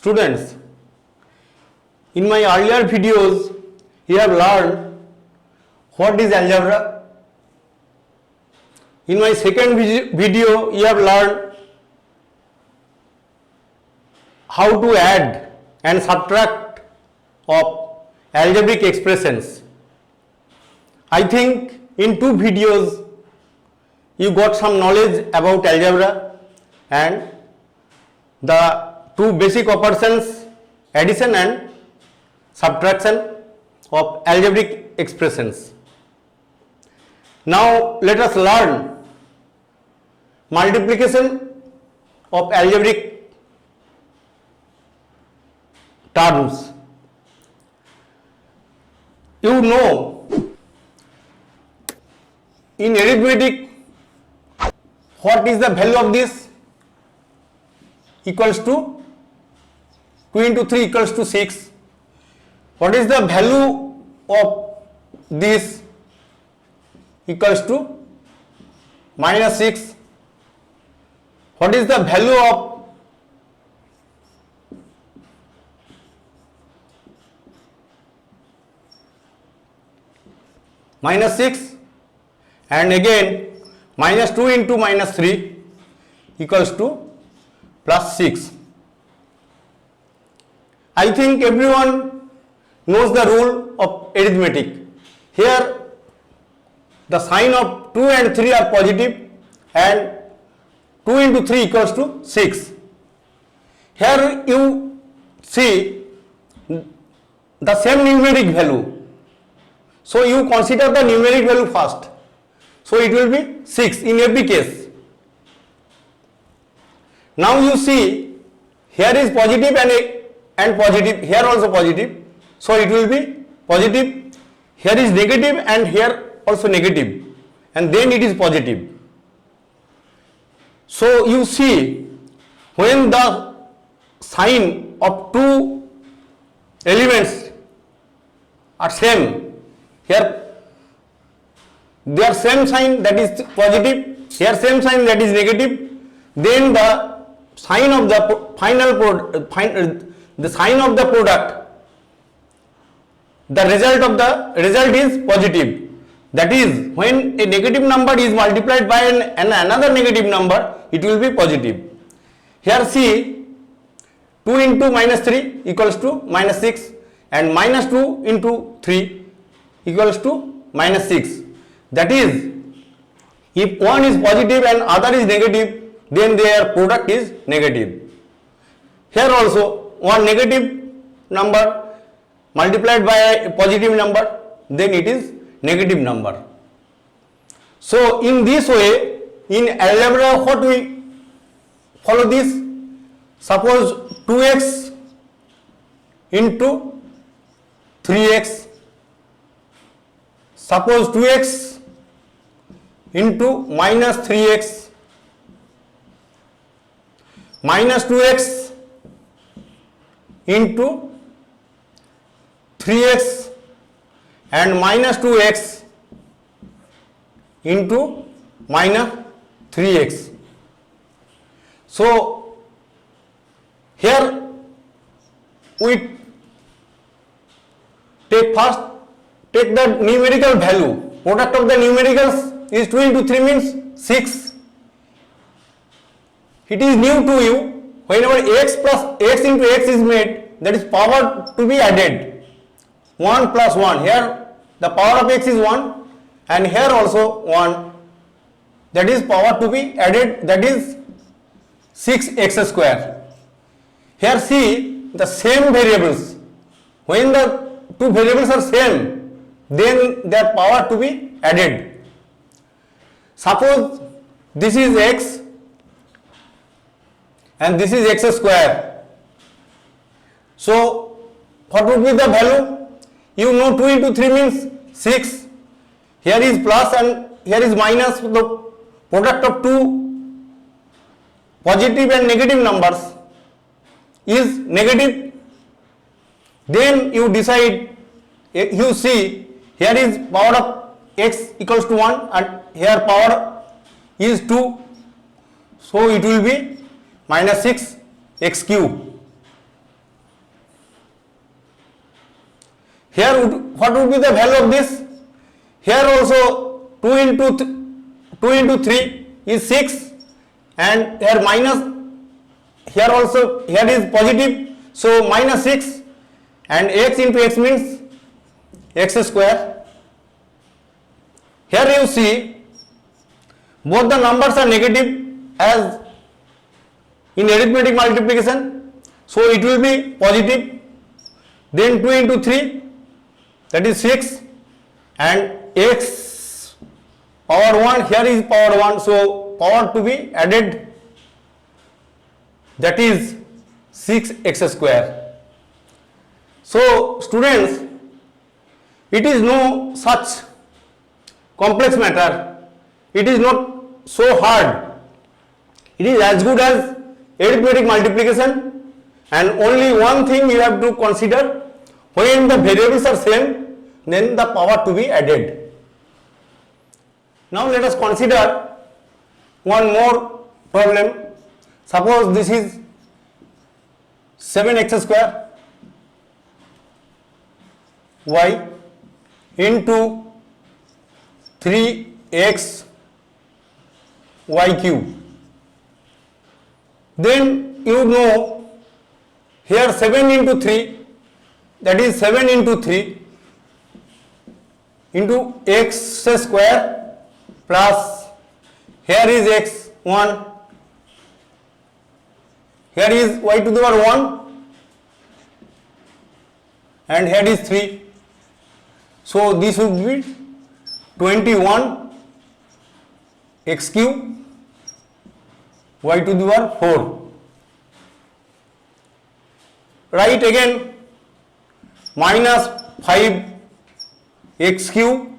Students, in my earlier videos, you have learned what is algebra. In my second video, you have learned how to add and subtract of algebraic expressions. I think in two videos, you got some knowledge about algebra and the two basic operations, addition and subtraction of algebraic expressions. Now let us learn multiplication of algebraic terms. You know, in arithmetic, what is the value of this? Equals to 2 into 3 equals to 6. What is the value of this? Equals to minus 6. What is the value of minus 6? And again minus 2 into minus 3 equals to plus 6. I think everyone knows the rule of arithmetic. Here the sign of 2 and 3 are positive and 2 into 3 equals to 6. Here you see the same numeric value. So you consider the numeric value first. So it will be 6 in every case. Now you see here is positive and positive, here also positive. So it will be positive. Here is negative and here also negative. And then it is positive. So you see when the sign of two elements are same, here their same sign that is positive, here same sign that is negative, then the sign of the the sign of the product, the result is positive. That is, when a negative number is multiplied by another negative number, it will be positive. Here see 2 into minus 3 equals to minus 6 and minus 2 into 3 equals to minus 6. That is, if one is positive and other is negative, then their product is negative. Here also one negative number multiplied by a positive number, then it is negative number. So in this way, in algebra, what we follow this? Suppose 2x into 3x. Suppose 2x into minus 3x. Minus 2x into 3x and minus 2x into minus 3x. So here we take the numerical value. Product of the numericals is 2 into 3 means 6. It is new to you. Whenever x plus x into x is made, that is power to be added. 1 plus 1. Here the power of x is 1 and here also 1. That is power to be added, that is 6x square. Here see the same variables. When the two variables are same, then their power to be added. Suppose this is x and this is x square. So what would be the value? You know 2 into 3 means 6. Here is plus and here is minus. The product of two positive and negative numbers is negative. Then you decide, you see here is power of x equals to 1 and here power is 2. So it will be minus 6 x cube. Here what would be the value of this? Here also 2 into 3 is 6, and here minus, here also, here is positive, so minus 6, and x into x means x square. Here you see both the numbers are negative as in arithmetic multiplication, so it will be positive. Then 2 into 3, that is 6, and x power 1, here is power 1, so power to be added, that is 6x square. So students, it is no such complex matter, it is not so hard, it is as good as arithmetic multiplication, and only one thing you have to consider: when the variables are same, then the power to be added. Now let us consider one more problem. Suppose this is 7x square y into 3x y cube. Then you know here 7 into 3, that is 7 into 3 into x square plus here is x1, here is y to the power 1, and here is 3. So this would be 21 x cube y to the power 4. Write again minus 5 x cube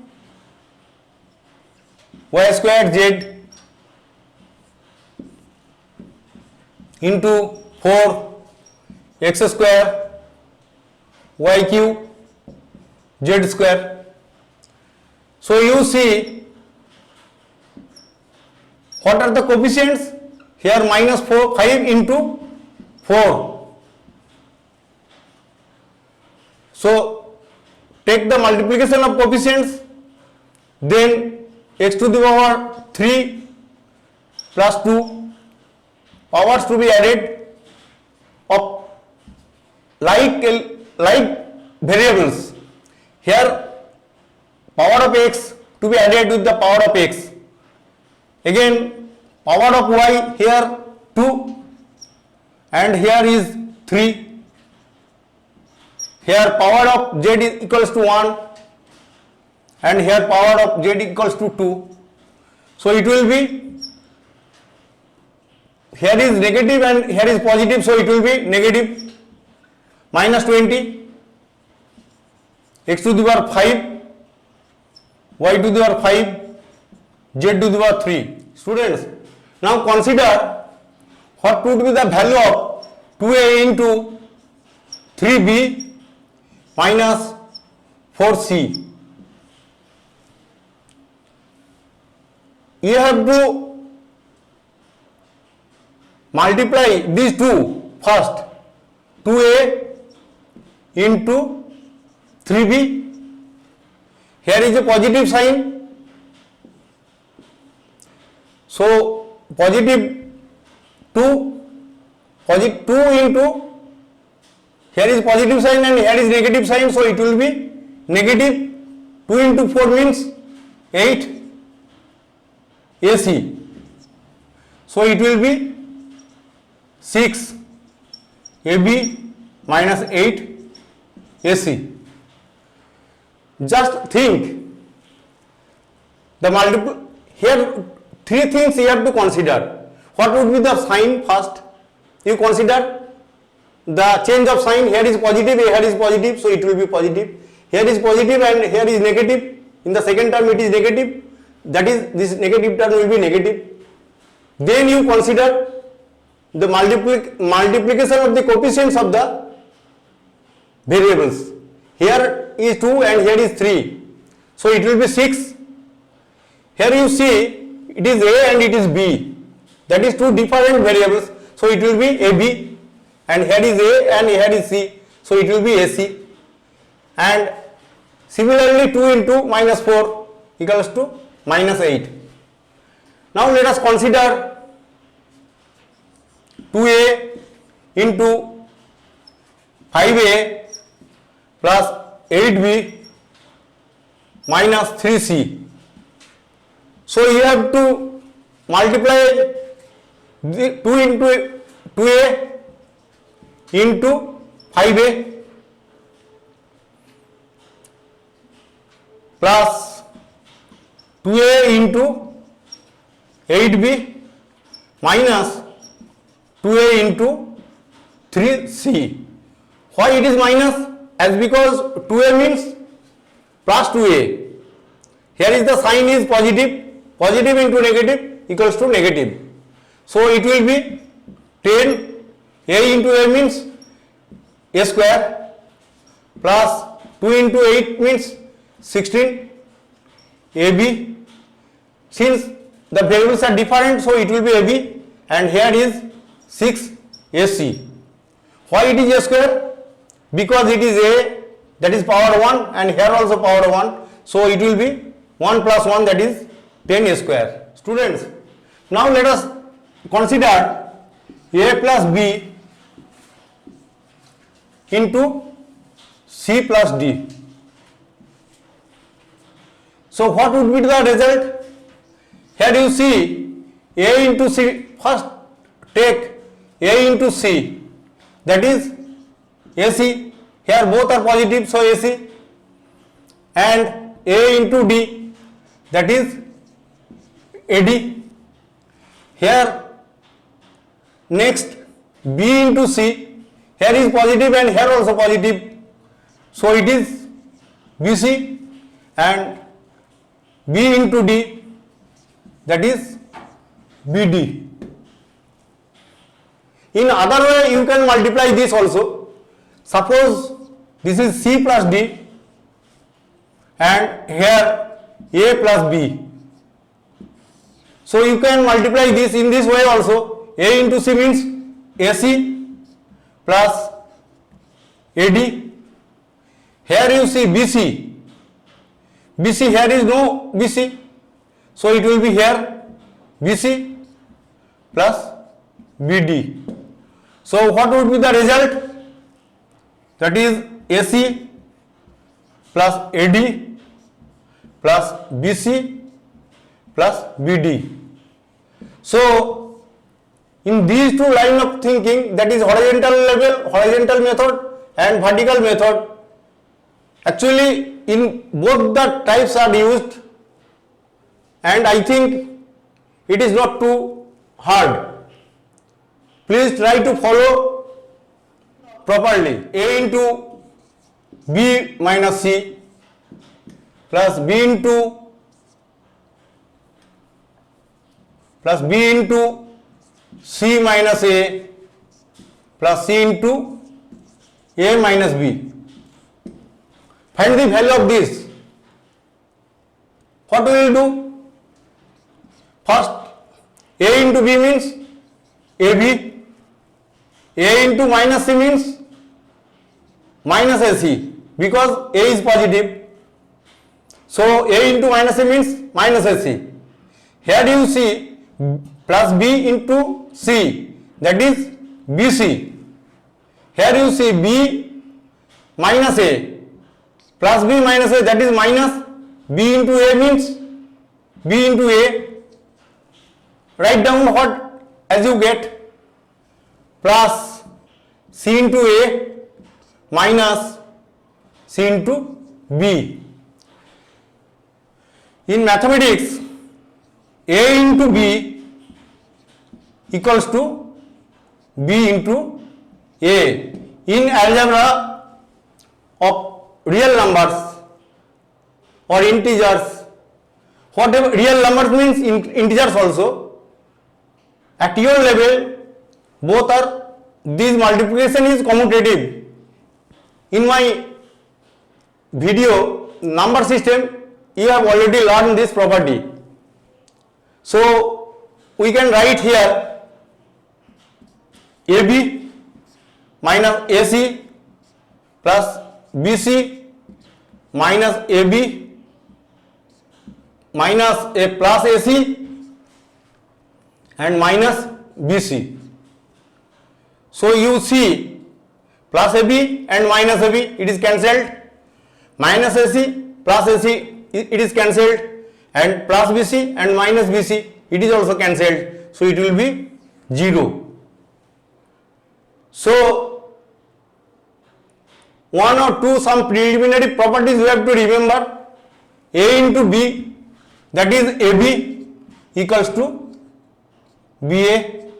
y square z into 4 x square y cube z square. So you see what are the coefficients? Here minus 5 into 4. So take the multiplication of coefficients, then x to the power 3 plus 2 powers to be added of like variables. Here power of x to be added with the power of x. Again power of y, here 2, and here is 3. Here power of z is equals to 1, and here power of z equals to 2. So it will be, here is negative and here is positive, so it will be negative minus 20 x to the power 5 y to the power 5 z to the power 3. Students, now consider what would be the value of 2a into 3b minus 4c. You have to multiply these two first. 2a into 3b, here is a positive sign, so positive 2 into, here is positive sign and here is negative sign, so it will be negative. 2 into 4 means 8 AC, so it will be 6 AB minus 8 AC. Just think the multiple, here 3 things you have to consider. What would be the sign first? You consider the change of sign. Here is positive, here is positive, so it will be positive. Here is positive and here is negative. In the second term it is negative, that is this negative term will be negative. Then you consider the multiplication of the coefficients of the variables. Here is 2 and here is 3, so it will be 6. Here you see it is A and it is B, that is two different variables, so it will be AB, and here is A and here is C, so it will be AC. And Similarly, 2 into minus 4 equals to minus 8. Now let us consider 2a into 5a plus 8b minus 3c. So you have to multiply the 2 into 2a into 5a plus 2a into 8b minus 2a into 3c. Why it is minus? As because 2a means plus 2a. Here is the sign is positive. Positive into negative equals to negative. So it will be 10 a into a means a square plus 2 into 8 means 16 ab. Since the variables are different, so it will be ab, and here is 6 ac. Why it is a square? Because it is a, that is power 1, and here also power 1, so it will be 1 plus 1, that is 10 a square. Students, now let us consider a plus b into c plus d. So what would be the result? Here you see a into c. First take a into c, that is ac. Here both are positive, so ac, and a into d, that is ad. Here next b into c, here is positive and here also positive, so it is bc, and b into d, that is bd. In other way you can multiply this also. Suppose this is c plus d and here a plus b. So you can multiply this in this way also. A into c means ac plus ad. Here you see bc. bc, here is no bc, so it will be here bc plus bd. So what would be the result? That is ac plus ad plus bc plus bd. So in these two line of thinking, that is horizontal level, horizontal method and vertical method, actually in both the types are used, and I think it is not too hard. Please try to follow properly. A into b minus c plus b into c minus a plus c into a minus b. Find the value of this. What we will do? First, a into b means ab, a into minus c means minus ac, because a is positive. So a into minus c means minus ac. Here you see plus b into c, that is bc. Here you see b minus a plus b minus a, that is minus b into a means b into a. Write down what as you get, plus c into a minus c into b. In mathematics, a into b equals to b into a. In algebra of real numbers or integers, whatever real numbers means integers also, at your level both are, this multiplication is commutative. In my video number system you have already learned this property. So we can write here AB minus AC plus BC minus AB minus a plus AC and minus BC. So you see plus AB and minus AB, it is cancelled, minus AC plus AC it is cancelled, and plus BC and minus BC it is also cancelled, so it will be 0. So one or two some preliminary properties you have to remember. A into B, that is AB equals to BA,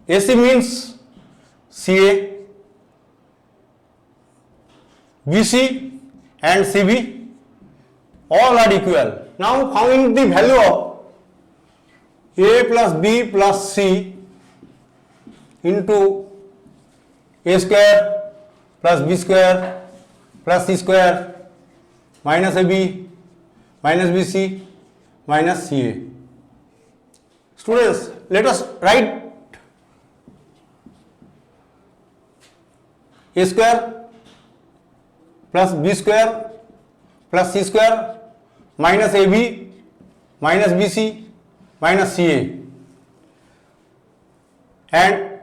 AC means CA, BC and CB all are equal. Now find the value of A plus B plus C into A square plus B square plus C square minus AB minus BC minus CA. Students, let us write A square plus B square plus C square minus AB minus BC minus CA, and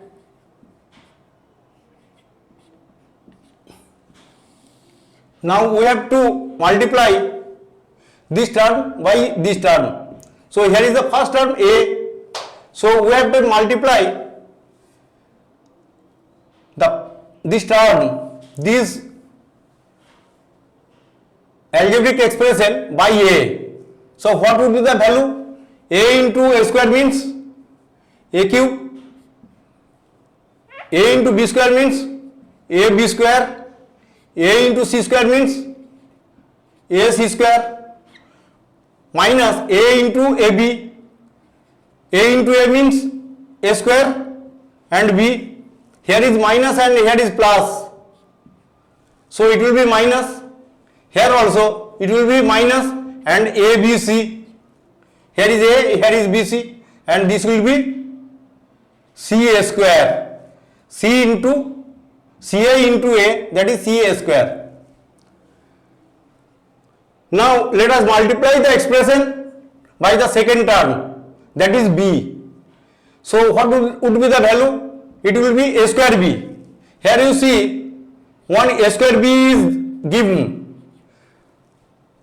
now we have to multiply this term by this term. So here is the first term A, so we have to multiply this term, this algebraic expression by A. So what would be the value? A into A square means A cube, A into B square means A B square, A into C square means A C square, minus A into AB, A into A means A square and B, here is minus and here is plus, so it will be minus, here also it will be minus and ABC, here is A, here is BC, and this will be CA square, C into CA into A, that is CA square. Now let us multiply the expression by the second term, that is B. So what would be the value? It will be A square B. Here you see one A square B is given.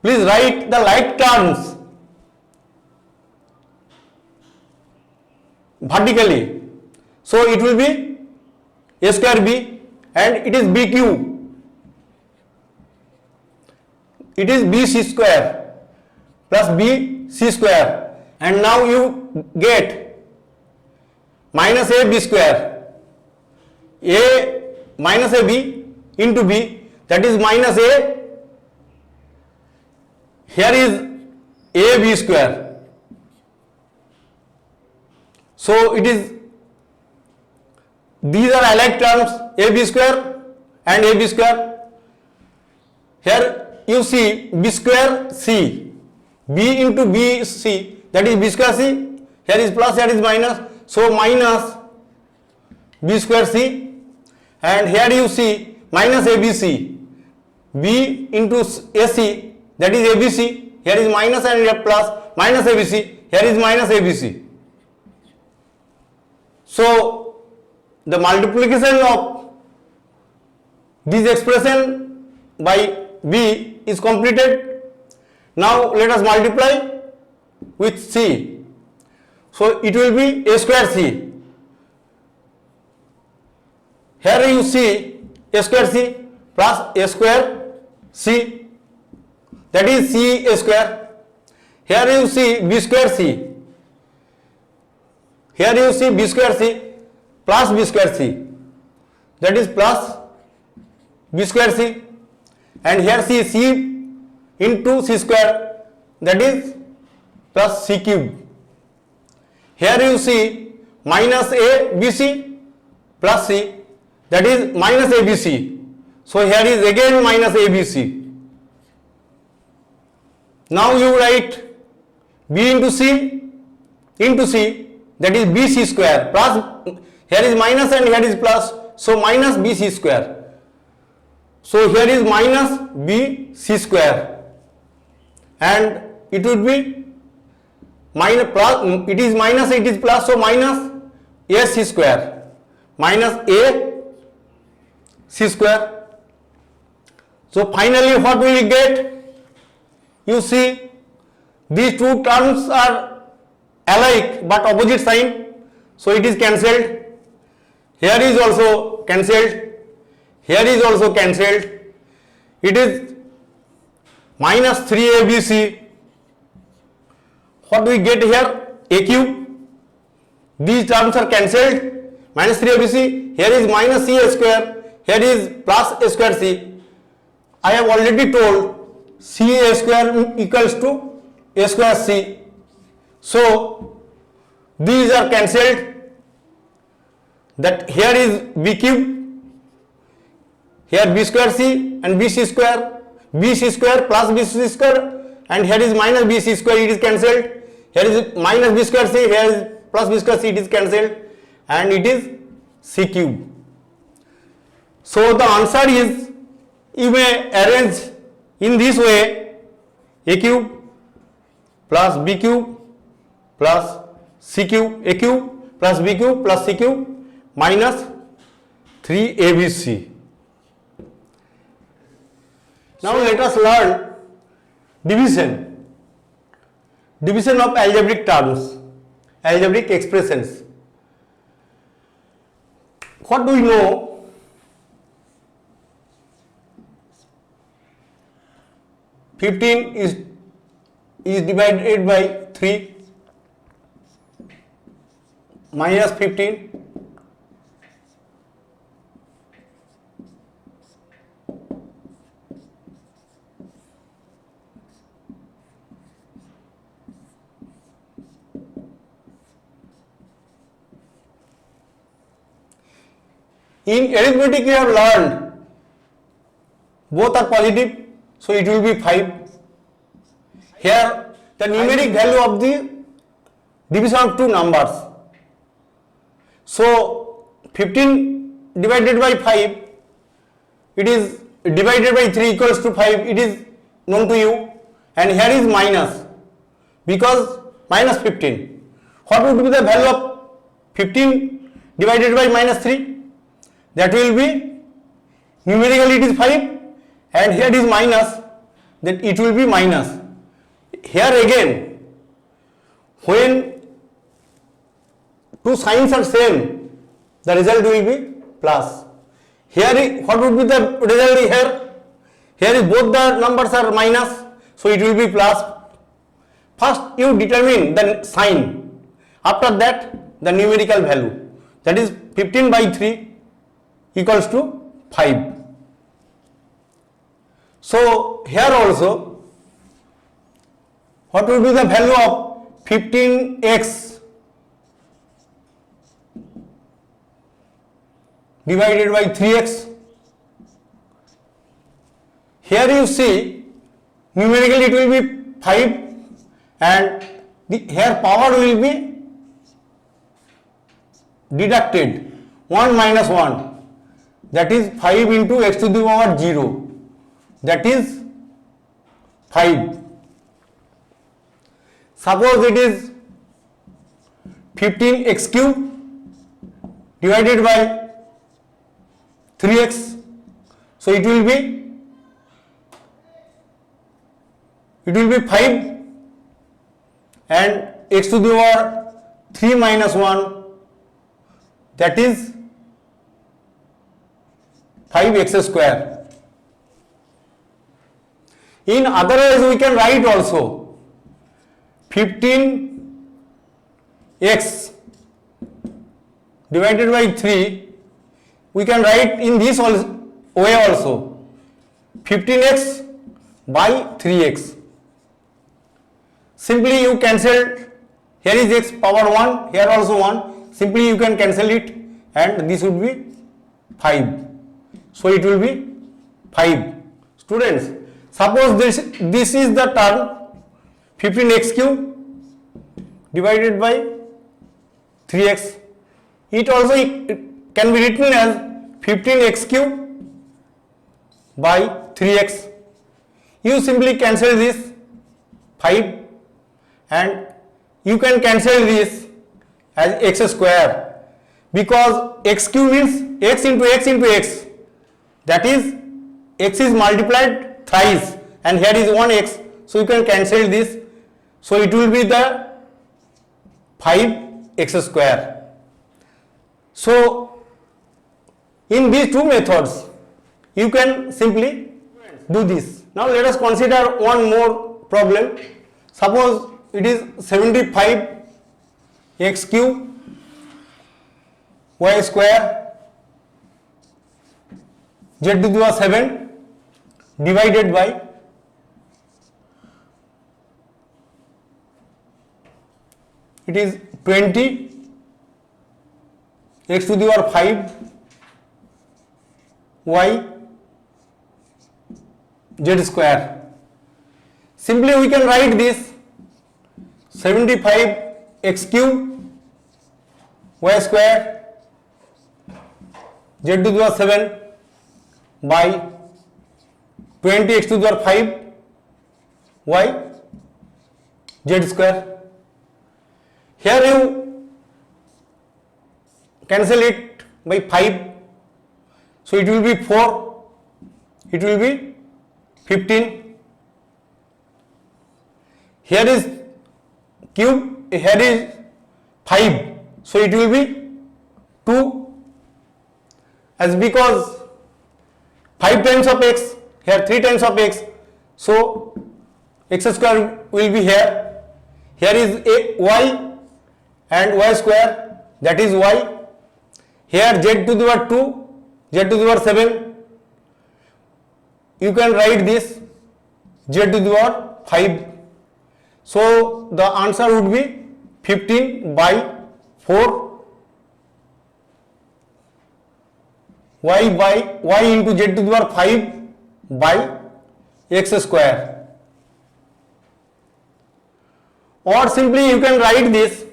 Please write the like terms vertically. So it will be A square B and it is B cube. It is BC square plus BC square, and now you get minus AB square, A minus AB into B, that is minus A, here is AB square. So it is, these are alike terms, AB square and AB square. Here you see B square C, B into BC, that is B square C, here is plus, here is minus, so minus B square C, and here you see minus ABC, B into AC, that is ABC, here is minus and here plus, minus ABC, here is minus ABC. So the multiplication of this expression by B is completed. Now let us multiply with C. So it will be A square C. Here you see A square C plus A square C, that is C A square. Here you see B square C. Here you see B square C plus B square C, that is plus B square C, and here see C into C square, that is plus C cube. Here you see minus A B C plus C, that is minus A B C. So here is again minus A B C. Now you write B into C, that is BC square, plus here is minus and here is plus, so minus BC square. So here is minus b c square, and it would be minus plus, it is minus, it is plus, so minus a c square, minus a c square. So finally what will we get? You see, these two terms are alike but opposite sign, so it is cancelled. Here is also cancelled, here is also cancelled. It is minus 3abc. What do we get here? A cube. These terms are cancelled. Minus 3abc. Here is minus c a square. Here is plus a square c. I have already told c a square equals to a square c. So these are cancelled. That here is b cube. Here b square c and b c square. B c square plus b c square, and here is minus b c square. It is cancelled. Here is minus b square c. Here is plus b square c. It is cancelled, and it is c cube. So the answer is, you may arrange in this way: a cube plus b cube plus c cube, a cube plus b cube plus c cube minus 3abc. Now let us learn division. Division of algebraic terms, algebraic expressions. What do we know? Fifteen is divided by 3 minus 15. In arithmetic we have learned both are positive, so it will be 5. Here the numeric value of the division of two numbers. So 15 divided by 5, it is divided by 3 equals to 5. It is known to you, and here is minus, because minus 15. What would be the value of 15 divided by minus 3? That will be, numerically it is 5, and here is minus, that it will be minus. Here again, when two signs are same, the result will be plus. Here what would be the result here? Here is both the numbers are minus, so it will be plus. First you determine the sign, after that the numerical value, that is 15 by 3 equals to 5. So here also, what will be the value of 15x divided by 3x? Here you see, numerically it will be 5, and here power will be deducted, 1 minus 1, that is 5 into x to the power 0, that is 5. Suppose it is 15x cube divided by 3x, so it will be 5, and x to the power 3 minus 1, that is 5x square. In other ways we can write also 15x divided by 3, we can write in this way also, 15x by 3x. Simply you cancel, here is x power 1, here also 1, simply you can cancel it, and this would be 5. So it will be 5. Students, suppose this is the term 15x cube divided by 3x. It also can be written as 15x cube by 3x. You simply cancel this 5 and you can cancel this as x square, because x cube means x into x into x, that is x is multiplied thrice and here is 1x, so you can cancel this, so it will be the 5x square. So in these two methods you can simply do this. Now let us consider one more problem. Suppose it is 75 x cube y square z to the power 7 divided by it is 20 x to the power 5 y z square. Simply we can write this 75 x cube y square z to the power 7 by 20 x to the power 5 y z square. Here you cancel it by 5, so it will be 4, it will be 15. Here is cube, here is 5, so it will be 2, as because 5 times of x, here 3 times of x, so x square will be here. Here is a y and y square, that is y. Here z to the power 2, z to the power 7, you can write this z to the power 5. So the answer would be 15 by 4 y into z to the power 5 by x square. Or simply you can write this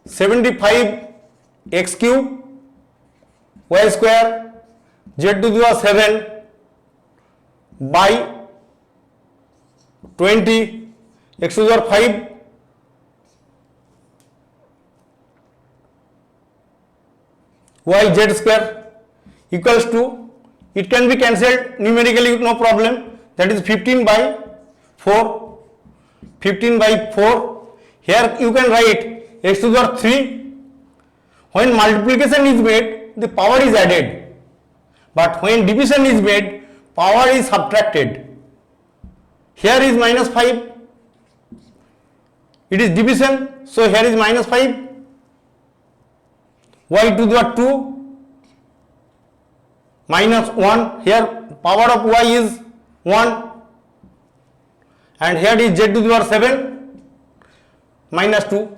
75 x cube y square z to the power 7 by 20 x to the power 5 y z square equals to, it can be cancelled numerically, no problem, that is 15 by 4, 15 by 4. Here you can write x to the power 3. When multiplication is made, the power is added, but when division is made, power is subtracted. Here is minus 5, it is division, so here is minus 5, y to the power 2 minus 1, here power of y is 1, and here is z to the power 7 minus 2.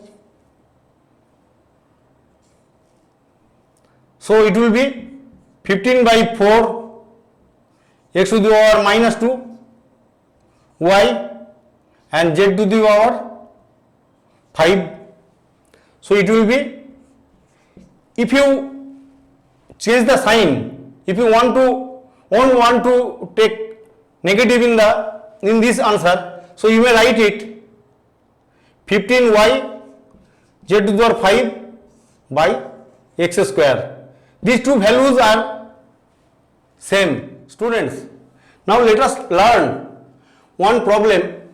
So it will be 15 by 4 x to the power minus 2 y and z to the power 5. So it will be, if you change the sign, if you want to take negative in this answer, so you may write it 15y z to the power 5 by x square. These two values are same. Students, now let us learn one problem.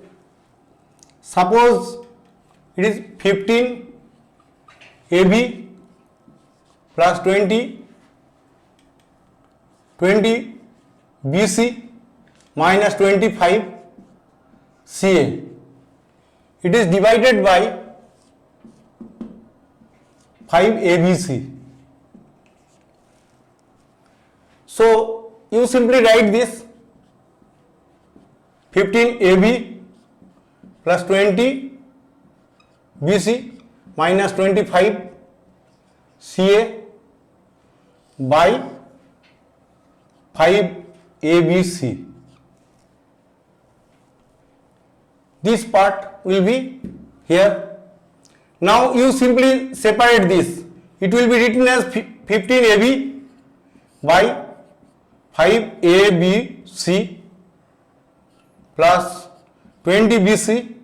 Suppose it is 15 AB plus 20 BC minus 25 CA. It is divided by 5 ABC. So you simply write this 15 AB plus 20 BC minus 25 CA by 5 ABC. This part will be here. Now you simply separate this. It will be written as 15 AB by 5ABC plus 20BC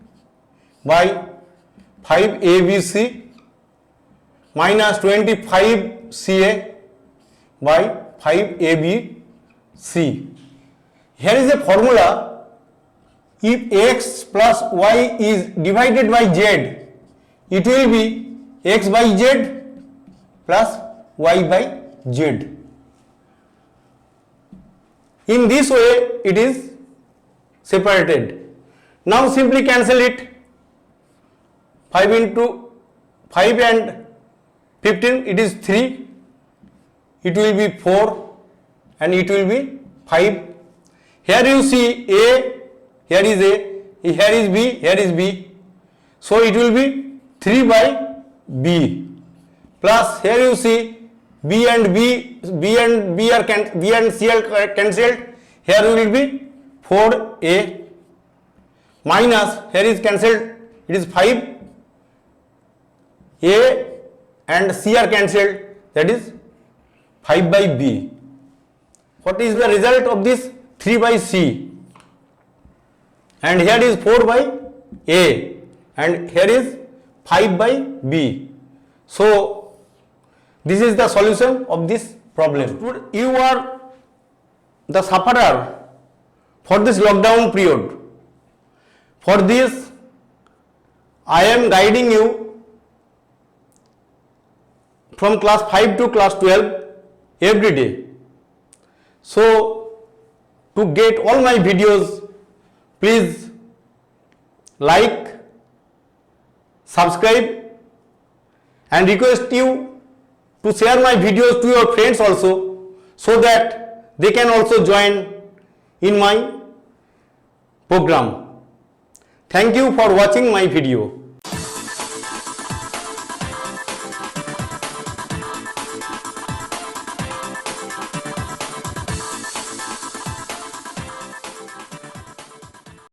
by 5ABC minus 25CA by 5ABC. Here is a formula. If x plus y is divided by z, it will be x by z plus y by z. In this way it is separated. Now simply cancel it. 5 into 5 and 15, it is 3. It will be 4 and it will be 5. Here you see A, here is A, here is B, here is B. So it will be 3 by B. Plus here you see B and C are cancelled. Here will be 4A minus here is cancelled. It is 5. A and C are cancelled. That is 5 by B. What is the result of this? 3 by C. And here is 4 by A. And here is 5 by B. So this is the solution of this problem. You are the sufferer for this lockdown period. For this, I am guiding you from class 5 to class 12 every day. So to get all my videos, please like, subscribe, and request you to share my videos to your friends also, so that they can also join in my program. Thank you for watching my video.